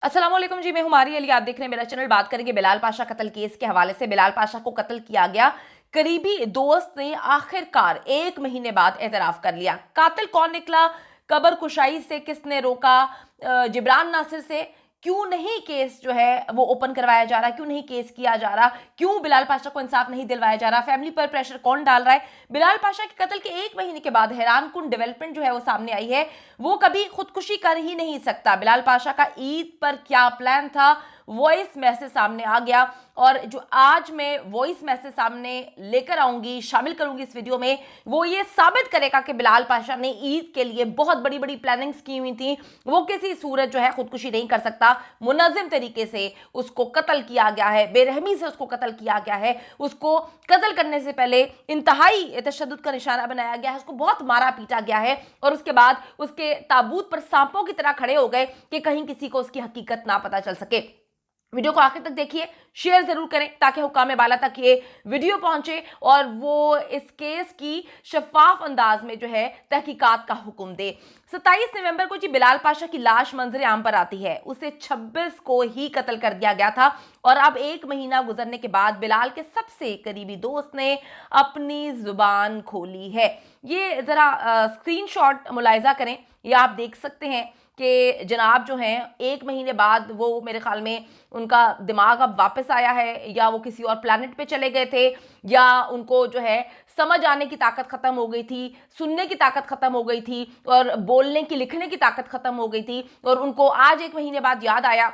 अस्सलाम वालेकुम जी, मैं हुमारी अली। आप देख रहे हैं मेरा चैनल। बात करेंगे बिलाल पाशा कत्ल केस के हवाले से। बिलाल पाशा को कत्ल किया गया। करीबी दोस्त ने आखिरकार 1 महीने बाद एतराफ कर लिया। कातिल कौन निकला, कबर कुशाई से किसने रोका, जिब्रान नासिर से क्यों नहीं केस जो है वो ओपन करवाया जा रहा, क्यों नहीं केस किया जा रहा, क्यों बिलाल पाशा को इंसाफ नहीं दिलवाया जा रहा, फैमिली पर प्रेशर कौन डाल रहा है। बिलाल पाशा के कत्ल के 1 महीने के बाद हैरान कुन डेवलपमेंट जो है वो सामने आई है। वो कभी खुदकुशी कर ही नहीं सकता। बिलाल पाशा का ईद पर क्या प्लान था, वॉइस मैसेज सामने आ गया। और जो आज मैं वॉइस मैसेज सामने लेकर आऊंगी, शामिल करूंगी इस वीडियो में, वो ये साबित करेगा कि बिलाल पाशा ने ईद के लिए बहुत बड़ी बड़ी प्लानिंग्स की हुई थी। वो किसी सूरत जो है खुदकुशी नहीं कर सकता। मुनज़्ज़म तरीके से उसको कत्ल किया गया है, बेरहमी से उसको कत्ल किया गया है। उसको कत्ल करने से पहले इंतहाई तशद्दुद का निशाना बनाया गया है। उसको बहुत मारा पीटा गया है और उसके बाद उसके ताबूत पर सांपों की तरह खड़े हो गए कि कहीं किसी को उसकी हकीकत ना पता चल सके। वीडियो को आखिर तक देखिए, शेयर जरूर करें ताकि हुक्काम बाला तक ये वीडियो पहुंचे और वो इस केस की शफाफ अंदाज में जो है तहकीकात का हुक्म दे। 27 नवंबर को जी बिलाल पाशा की लाश मंजर आम पर आती है। उसे 26 को ही कत्ल कर दिया गया था और अब 1 महीना गुजरने के बाद बिलाल के सबसे करीबी दोस्त ने अपनी जुबान खोली है। ये जरा स्क्रीनशॉट मुलायजा करें। ये आप देख सकते हैं कि जनाब जो हैं 1 महीने बाद वो मेरे ख्याल में उनका दिमाग अब वापस आया है, या वो किसी और प्लैनेट पे चले गए थे, या उनको जो है समझ आने की ताकत खत्म हो गई थी, सुनने की ताकत खत्म हो गई थी और बोलने की लिखने की ताकत खत्म हो गई थी। और उनको आज 1 महीने बाद याद आया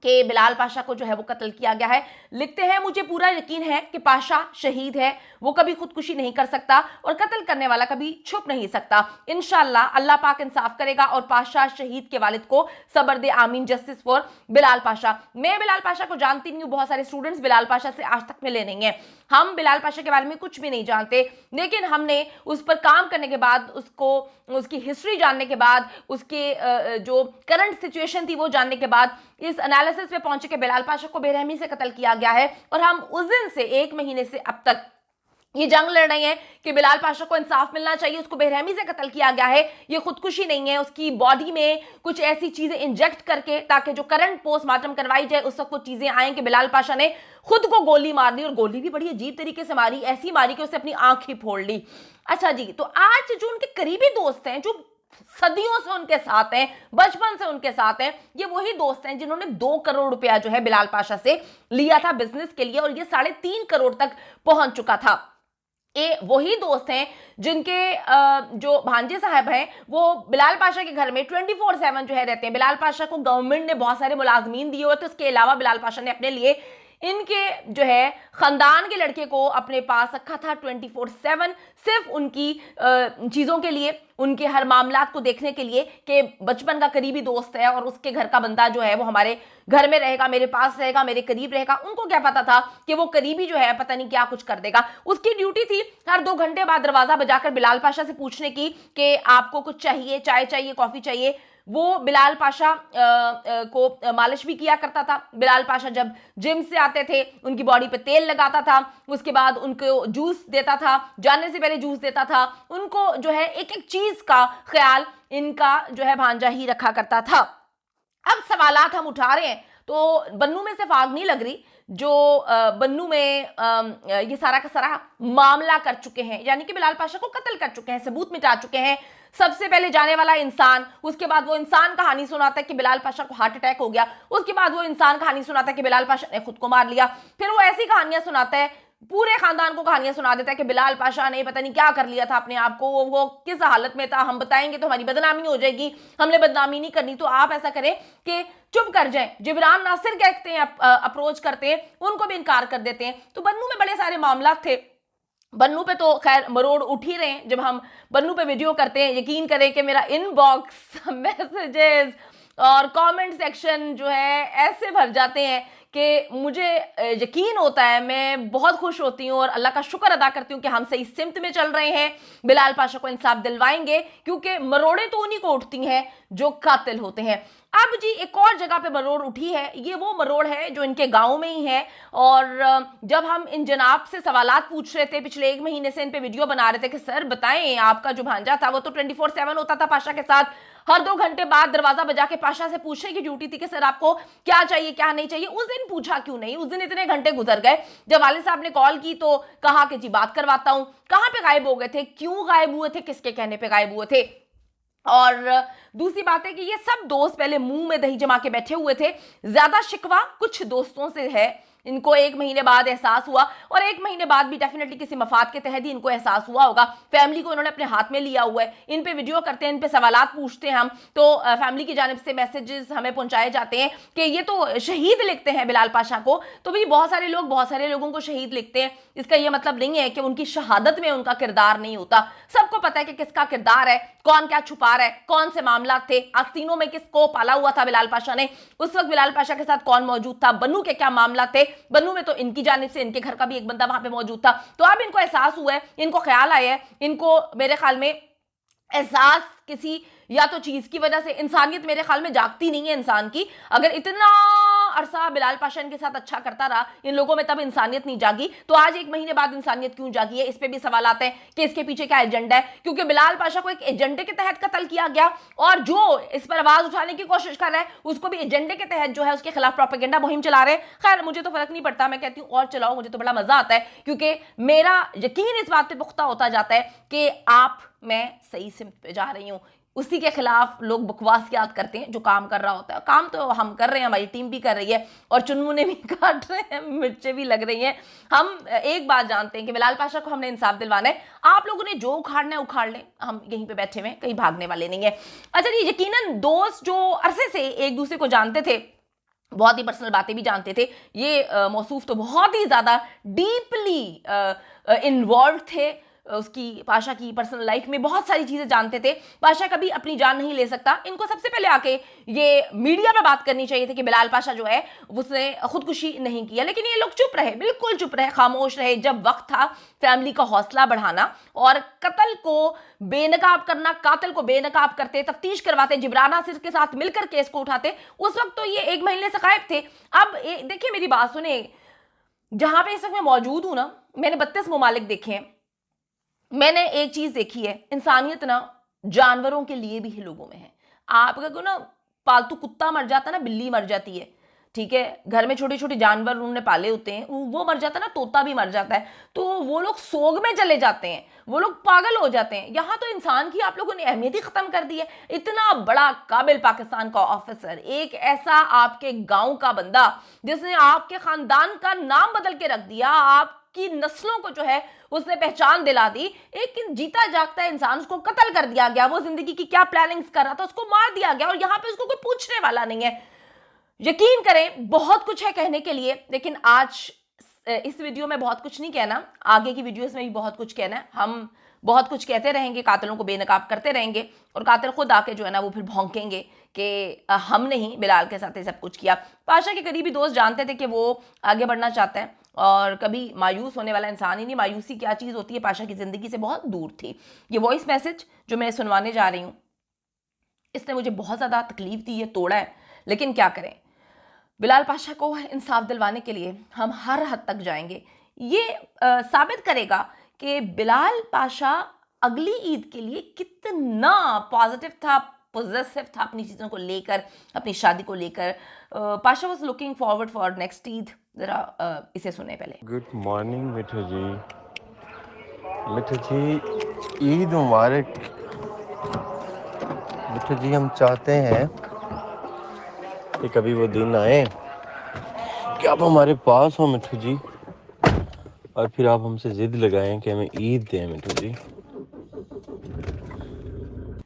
कि बिलाल पाशा को जो है वो कत्ल किया गया है। लिखते हैं, मुझे पूरा यकीन है कि पाशा शहीद है, वो कभी खुदकुशी नहीं कर सकता और कत्ल करने वाला कभी छुप नहीं सकता। इंशाल्लाह अल्लाह पाक इंसाफ करेगा और पाशा शहीद के वालिद को सबर दे, आमीन। Justice for Bilal Pasha. मैं बिलाल पाशा को जानती नहीं हूँ, बहुत सारे स्टूडेंट्स बिलाल पाशा से आज तक मिले नहीं है। हम बिलाल पाशा के बारे में कुछ भी नहीं जानते, लेकिन हमने उस पर काम करने के बाद, उसको उसकी हिस्ट्री जानने के बाद, उसके जो करंट सिचुएशन थी वो जानने के बाद इस एनालिसिस पे पहुंचे कि बिलाल पाशा को बेरहमी से कत्ल किया गया है। और हम उस दिन से 1 महीने से अब तक ये जंग लड़ रही है कि बिलाल पाशा को इंसाफ मिलना चाहिए, उसको बेरहमी से कत्ल किया गया है। ये खुदकुशी नहीं है, उसकी बॉडी में कुछ ऐसी चीजें इंजेक्ट करके, ताकि जो करंट पोस्टमार्टम करवाई जाए उस वक्त वो चीजें आए कि बिलाल पाशा ने खुद को गोली मार दी, और गोली भी बड़ी अजीब तरीके से मारी, ऐसी मारी कि उसने अपनी आंख ही फोड़ ली। अच्छा जी, तो आज जो उनके करीबी दोस्त हैं, जो सदियों से उनके साथ हैं, बचपन से उनके साथ हैं, ये वही दोस्त हैं जिन्होंने 2 करोड़ रुपया जो है बिलाल पाशा से लिया था बिजनेस के लिए, और ये 3.5 करोड़ तक पहुंच चुका था। ये वही दोस्त हैं जिनके जो भांजे साहब हैं वो बिलाल पाशा के घर में 24/7 जो है रहते हैं। बिलाल पाशा को गवर्नमेंट ने बहुत सारे मुलाजमीन दिए हुए थे, उसके अलावा बिलाल पाशा ने अपने लिए इनके जो है खानदान के लड़के को अपने पास रखा था 24/7, सिर्फ उनकी चीज़ों के लिए, उनके हर मामलात को देखने के लिए कि बचपन का करीबी दोस्त है और उसके घर का बंदा जो है वो हमारे घर में रहेगा, मेरे पास रहेगा, मेरे करीब रहेगा। उनको क्या पता था कि वो करीबी जो है पता नहीं क्या कुछ कर देगा। उसकी ड्यूटी थी हर 2 घंटे बाद दरवाजा बजाकर बिलाल पाशा से पूछने की कि आपको कुछ चाहिए, चाय चाहिए, कॉफी चाहिए। वो बिलाल पाशा को मालिश भी किया करता था। बिलाल पाशा जब जिम से आते थे उनकी बॉडी पे तेल लगाता था, उसके बाद उनको जूस देता था, जाने से पहले जूस देता था। उनको जो है एक एक चीज का ख्याल इनका जो है भांजा ही रखा करता था। अब सवालात हम उठा रहे हैं तो बन्नू में सिर्फ आग नहीं लग रही, जो बन्नू में ये सारा का सारा मामला कर चुके हैं, यानी कि बिलाल पाशा को कत्ल कर चुके हैं, सबूत मिटा चुके हैं। सबसे पहले जाने वाला इंसान, उसके बाद वो इंसान कहानी सुनाता है कि बिलाल पाशा को हार्ट अटैक हो गया, उसके बाद वो इंसान कहानी सुनाता है कि बिलाल पाशा ने खुद को मार लिया, फिर वो ऐसी कहानियां सुनाता है, पूरे खानदान को कहानियां सुना देता है कि बिलाल पाशा ने पता नहीं क्या कर लिया था अपने आप को, वो किस हालत में था, हम बताएंगे तो हमारी बदनामी हो जाएगी, हमने बदनामी नहीं करनी। तो आप ऐसा करें कि चुप कर जाएं। जिब्रान नासिर कहते हैं, अप्रोच करते हैं, उनको भी इनकार कर देते हैं। तो बन्नू में बड़े सारे मामला थे। बन्नू पे तो खैर मरोड़ उठ ही रहे हैं। जब हम बन्नू पे वीडियो करते हैं, यकीन करें कि मेरा इनबॉक्स, मैसेजेस और कमेंट सेक्शन जो है ऐसे भर जाते हैं कि मुझे यकीन होता है, मैं बहुत खुश होती हूँ और अल्लाह का शुक्र अदा करती हूँ कि हम सही सिमत में चल रहे हैं, बिलाल पाशा को इंसाफ दिलवाएंगे, क्योंकि मरोड़े तो उन्हीं को उठती हैं जो कातिल होते हैं। अब जी एक और जगह पे मरोड़ उठी है, ये वो मरोड़ है जो इनके गांव में ही है। और जब हम इन जनाब से सवालात पूछ रहे थे, पिछले 1 महीने से इन पे वीडियो बना रहे थे कि सर बताएं, आपका जो भांजा था वो तो 24/7 होता था पाशा के साथ, हर 2 घंटे बाद दरवाजा बजा के पाशा से पूछने की ड्यूटी थी कि सर आपको क्या चाहिए क्या नहीं चाहिए। उस दिन पूछा क्यों नहीं? उस दिन इतने घंटे गुजर गए। जब वालिद साहब ने कॉल की तो कहा कि जी बात करवाता हूं। कहां पे गायब हो गए थे? क्यों गायब हुए थे? किसके कहने पे गायब हुए थे? और दूसरी बात है कि ये सब दोस्त पहले मुंह में दही जमा के बैठे हुए थे। ज्यादा शिकवा कुछ दोस्तों से है, इनको 1 महीने बाद एहसास हुआ, और 1 महीने बाद भी डेफिनेटली किसी मफाद के तहत ही इनको एहसास हुआ होगा। फैमिली को इन्होंने अपने हाथ में लिया हुआ है, इन पे वीडियो करते हैं, इन पे सवालात पूछते हैं हम, तो फैमिली की जानिब से मैसेजेस हमें पहुंचाए जाते हैं कि ये तो शहीद लिखते हैं बिलाल पाशा को। तो भाई बहुत सारे लोग बहुत सारे लोगों को शहीद लिखते हैं, इसका यह मतलब नहीं है कि उनकी शहादत में उनका किरदार नहीं होता। सबको पता है कि किसका किरदार है, कौन क्या छुपा रहा है, कौन से मामला थे, आस्तीनों में किसको पाला हुआ था बिलाल पाशा ने, उस वक्त बिलाल पाशा के साथ कौन मौजूद था, बन्नू के क्या मामला थे। बन्नू में तो इनकी जानिब से इनके घर का भी एक बंदा वहां पे मौजूद था। तो अब इनको एहसास हुआ है, इनको ख्याल आया है, इनको मेरे ख्याल में एहसास किसी या तो चीज की वजह से, इंसानियत मेरे ख्याल में जागती नहीं है इंसान की। अगर इतना अरसा बिलाल पाशा इनके साथ अच्छा करता रहा इन लोगों में, तब इंसानियत नहीं जागी, तो आज 1 महीने बाद इंसानियत क्यों जागी है? इस पे भी सवाल आते हैं कि इसके पीछे क्या एजेंडा है, क्योंकि बिलाल पाशा को एक एजेंडे के तहत कत्ल किया गया, और जो इस पर आवाज उठाने की कोशिश कर रहा है उसको भी एजेंडे के तहत जो है उसके खिलाफ प्रोपेगेंडा मुहिम चला रहे हैं। खैर मुझे तो फर्क नहीं पड़ता, मैं कहती हूँ और चलाओ, मुझे तो बड़ा मजा आता है, क्योंकि मेरा यकीन इस बात पर पुख्ता होता जाता है कि आप मैं सही सिमत पे जा रही हूँ। उसी के खिलाफ लोग बकवास याद करते हैं जो काम कर रहा होता है। काम तो हम कर रहे हैं, हमारी टीम भी कर रही है, और चुनमुने भी काट रहे हैं, मिर्चें भी लग रही हैं। हम एक बात जानते हैं कि बिलाल पाशा को हमने इंसाफ दिलवाना है। आप लोगों ने जो उखाड़ना है उखाड़ लें, हम यहीं पे बैठे हुए, कहीं भागने वाले नहीं है। अच्छा जी, यकीनन दोस्त जो अरसे से एक दूसरे को जानते थे, बहुत ही पर्सनल बातें भी जानते थे, ये मौसूफ तो बहुत ही ज्यादा डीपली इन्वॉल्व थे उसकी पाशा की पर्सनल लाइफ में, बहुत सारी चीजें जानते थे। पाशा कभी अपनी जान नहीं ले सकता। इनको सबसे पहले आके ये मीडिया में बात करनी चाहिए थी कि बिलाल पाशा जो है उसने खुदकुशी नहीं किया, लेकिन ये लोग चुप रहे, बिल्कुल चुप रहे, खामोश रहे। जब वक्त था फैमिली का हौसला बढ़ाना और कत्ल को बेनकाब करना, कातिल को बेनकाब करते, तफ्तीश करवाते, जिब्रान नासिर के साथ मिलकर केस को उठाते, उस वक्त तो ये 1 महीने से गायब थे। अब देखिए मेरी बात सुने, जहां पे इस वक्त मैं मौजूद हूं ना, मैंने 32 ममालिक देखे हैं। मैंने एक चीज देखी है, इंसानियत ना जानवरों के लिए भी है, लोगों में है। आपका को ना पालतू कुत्ता मर जाता है ना, बिल्ली मर जाती है, ठीक है, घर में छोटे छोटे जानवर उन्होंने पाले होते हैं, वो मर जाता है ना, तोता भी मर जाता है, तो वो लोग सोग में चले जाते हैं, वो लोग पागल हो जाते हैं। यहां तो इंसान की आप लोगों ने अहमियत ही खत्म कर दी है। इतना बड़ा काबिल पाकिस्तान का ऑफिसर, एक ऐसा आपके गांव का बंदा जिसने आपके खानदान का नाम बदल के रख दिया, आपकी नस्लों को जो है उसने पहचान दिला दी, एक जीता जागता इंसान, उसको कत्ल कर दिया गया। वो जिंदगी की क्या प्लानिंग्स कर रहा था उसको मार दिया गया, और यहां पे उसको कोई पूछने वाला नहीं है। यकीन करें बहुत कुछ है कहने के लिए, लेकिन आज इस वीडियो में बहुत कुछ नहीं कहना, आगे की वीडियोस में भी बहुत कुछ कहना है। हम बहुत कुछ कहते रहेंगे, कातिलों को बेनकाब करते रहेंगे, और कातिल खुद आके जो है ना वो फिर भौंकेंगे कि हम नहीं बिलाल के साथ ये सब कुछ किया। पाशा के करीबी दोस्त जानते थे कि वो आगे बढ़ना चाहता है, और कभी मायूस होने वाला इंसान ही नहीं। मायूसी क्या चीज़ होती है पाशा की ज़िंदगी से बहुत दूर थी। ये वॉइस मैसेज जो मैं सुनवाने जा रही हूँ, इसने मुझे बहुत ज़्यादा तकलीफ दी है, तोड़ा है, लेकिन क्या करें, बिलाल पाशा को इंसाफ दिलवाने के लिए हम हर हद तक जाएंगे। ये साबित करेगा कि बिलाल पाशा अगली ईद के लिए कितना पॉजिटिव था, पॉजिटिव था अपनी चीज़ों को लेकर, अपनी शादी को लेकर। Pasha was looking forward for next Eid. ज़रा इसे सुने पहले। गुड मॉर्निंग मिठू जी। मिठू जी ईद मुबारक। मिठू जी हम चाहते हैं कि कभी वो दिन आए कि आप हमारे पास हो मिठू जी, और फिर आप हमसे जिद लगाएं कि हमें ईद दें मिठू जी।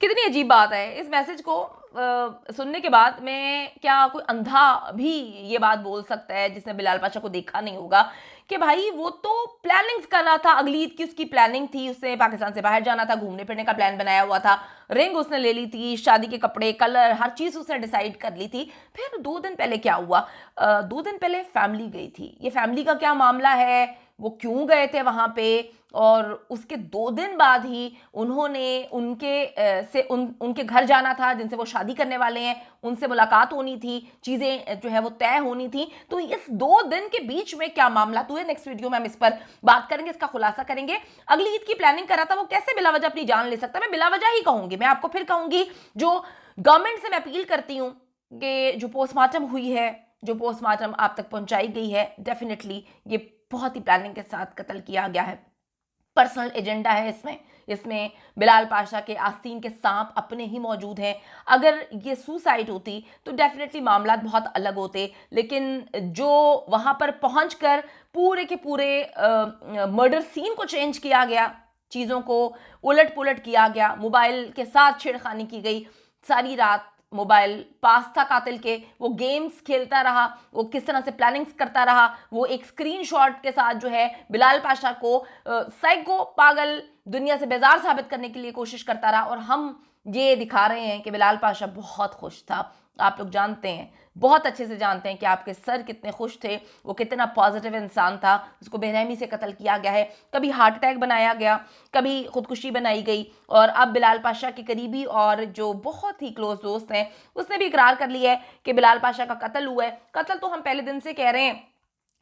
कितनी अजीब बात है। इस मैसेज को सुनने के बाद मैं, क्या कोई अंधा भी ये बात बोल सकता है जिसने बिलाल पाशा को देखा नहीं होगा कि भाई वो तो प्लानिंग्स कर रहा था, अगली ईद की उसकी प्लानिंग थी, उसने पाकिस्तान से बाहर जाना था, घूमने फिरने का प्लान बनाया हुआ था, रिंग उसने ले ली थी, शादी के कपड़े, कलर, हर चीज़ उसने डिसाइड कर ली थी। फिर 2 दिन पहले क्या हुआ, 2 दिन पहले फैमिली गई थी। ये फैमिली का क्या मामला है, वो क्यों गए थे वहाँ पे, और उसके 2 दिन बाद ही उन्होंने उनके घर जाना था, जिनसे वो शादी करने वाले हैं, उनसे मुलाकात होनी थी, चीज़ें जो है वो तय होनी थी। तो इस 2 दिन के बीच में क्या मामला हुए, नेक्स्ट वीडियो में हम इस पर बात करेंगे, इसका खुलासा करेंगे। अगली ईद की प्लानिंग कर रहा था, वो कैसे बिला वजह अपनी जान ले सकता है? मैं बिला वजह ही कहूंगी, मैं आपको फिर कहूंगी, जो गवर्नमेंट से मैं अपील करती हूँ कि जो पोस्टमार्टम हुई है, जो पोस्टमार्टम आप तक पहुंचाई गई है, डेफिनेटली ये बहुत ही प्लानिंग के साथ कत्ल किया गया है। पर्सनल एजेंडा है इसमें बिलाल पाशा के आस्तीन के सांप अपने ही मौजूद हैं। अगर ये सुसाइड होती तो डेफिनेटली मामला बहुत अलग होते, लेकिन जो वहां पर पहुंचकर पूरे के पूरे मर्डर सीन को चेंज किया गया, चीज़ों को उलट पुलट किया गया, मोबाइल के साथ छेड़खानी की गई, सारी रात मोबाइल पास था कातिल के, वो गेम्स खेलता रहा, वो किस तरह से प्लानिंग्स करता रहा, वो एक स्क्रीनशॉट के साथ जो है बिलाल पाशा को साइको पागल दुनिया से बेजार साबित करने के लिए कोशिश करता रहा। और हम ये दिखा रहे हैं कि बिलाल पाशा बहुत खुश था। आप लोग जानते हैं, बहुत अच्छे से जानते हैं कि आपके सर कितने खुश थे, वो कितना पॉजिटिव इंसान था। उसको बेरहमी से कत्ल किया गया है, कभी हार्ट अटैक बनाया गया, कभी खुदकुशी बनाई गई, और अब बिलाल पाशा के करीबी और जो बहुत ही क्लोज दोस्त हैं उसने भी इकरार कर लिया है कि बिलाल पाशा का कत्ल हुआ है। कत्ल तो हम पहले दिन से कह रहे हैं,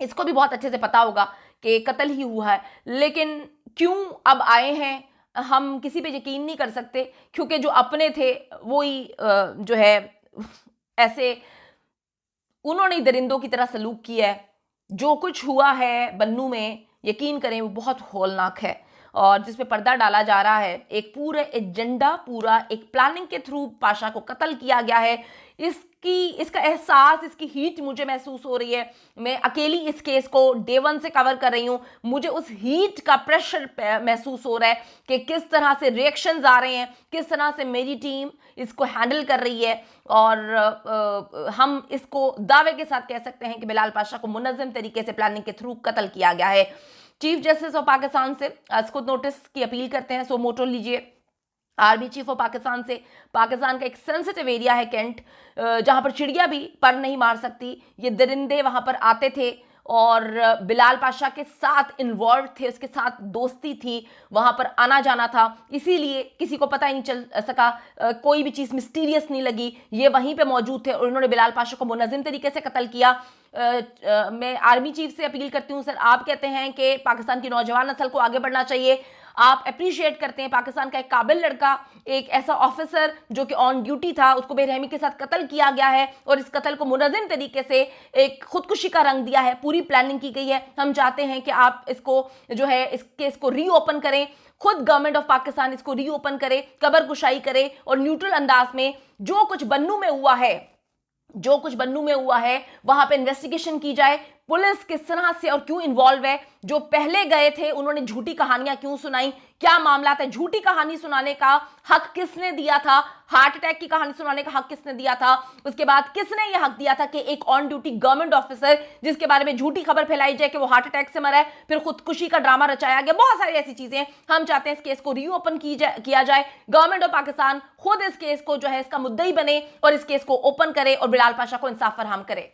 इसको भी बहुत अच्छे से पता होगा कि कत्ल ही हुआ है, लेकिन क्यों अब आए हैं हम किसी पे यकीन नहीं कर सकते, क्योंकि जो अपने थे वो ही जो है ऐसे उन्होंने दरिंदों की तरह सलूक किया है। जो कुछ हुआ है बन्नू में, यकीन करें वो बहुत हौलनाक है, और जिस पे पर्दा डाला जा रहा है, एक पूरा एजेंडा, पूरा एक प्लानिंग के थ्रू पाशा को कत्ल किया गया है। इसका एहसास, इसकी हीट मुझे महसूस हो रही है। मैं अकेली इस केस को डे 1 से कवर कर रही हूँ, मुझे उस हीट का प्रेशर महसूस हो रहा है कि किस तरह से रिएक्शंस आ रहे हैं, किस तरह से मेरी टीम इसको हैंडल कर रही है। और हम इसको दावे के साथ कह सकते हैं कि बिलाल पाशा को मुनज़्ज़म तरीके से प्लानिंग के थ्रू कत्ल किया गया है। चीफ जस्टिस ऑफ पाकिस्तान से खुद नोटिस की अपील करते हैं, सो मोटो लीजिए। आर्मी चीफ ऑफ पाकिस्तान से, पाकिस्तान का एक सेंसिटिव एरिया है कैंट, जहां पर चिड़िया भी पर नहीं मार सकती, ये दरिंदे वहां पर आते थे और बिलाल पाशा के साथ इन्वॉल्व थे, उसके साथ दोस्ती थी, वहां पर आना जाना था, इसीलिए किसी को पता ही नहीं चल सका, कोई भी चीज़ मिस्टीरियस नहीं लगी, ये वहीं पे मौजूद थे और उन्होंने बिलाल पाशा को मुनज़्ज़म तरीके से कत्ल किया। मैं आर्मी चीफ से अपील करती हूँ, सर आप कहते हैं कि पाकिस्तान की नौजवान नस्ल को आगे बढ़ना चाहिए, आप अप्रिशिएट करते हैं पाकिस्तान का एक काबिल लड़का, एक ऐसा ऑफिसर जो कि ऑन ड्यूटी था, उसको बेरहमी के साथ कत्ल किया गया है और इस कत्ल को मुनज़्ज़म तरीके से एक खुदकुशी का रंग दिया है, पूरी प्लानिंग की गई है। हम चाहते हैं कि आप इसको जो है इस केस को रीओपन करें, खुद गवर्नमेंट ऑफ पाकिस्तान इसको रीओपन करे, कबर कुशाई करे और न्यूट्रल अंदाज में जो कुछ बन्नू में हुआ है वहां पे इन्वेस्टिगेशन की जाए, पुलिस किस तरह से और क्यों इन्वॉल्व है, जो पहले गए थे उन्होंने झूठी कहानियां क्यों सुनाई, क्या मामला था, झूठी कहानी सुनाने का हक किसने दिया था, हार्ट अटैक की कहानी सुनाने का हक किसने दिया था, उसके बाद किसने यह हक दिया था कि एक ऑन ड्यूटी गवर्नमेंट ऑफिसर जिसके बारे में झूठी खबर फैलाई जाए कि वो हार्ट अटैक से मरा है, फिर खुदकुशी का ड्रामा रचाया गया, बहुत सारी ऐसी चीजें। हम चाहते हैं इस केस को रीओपन किया जाए, गवर्नमेंट ऑफ पाकिस्तान खुद इस केस को जो है इसका मुद्दई बने और इस केस को ओपन करे और बिलाल पाशा को इंसाफ फरहम करे।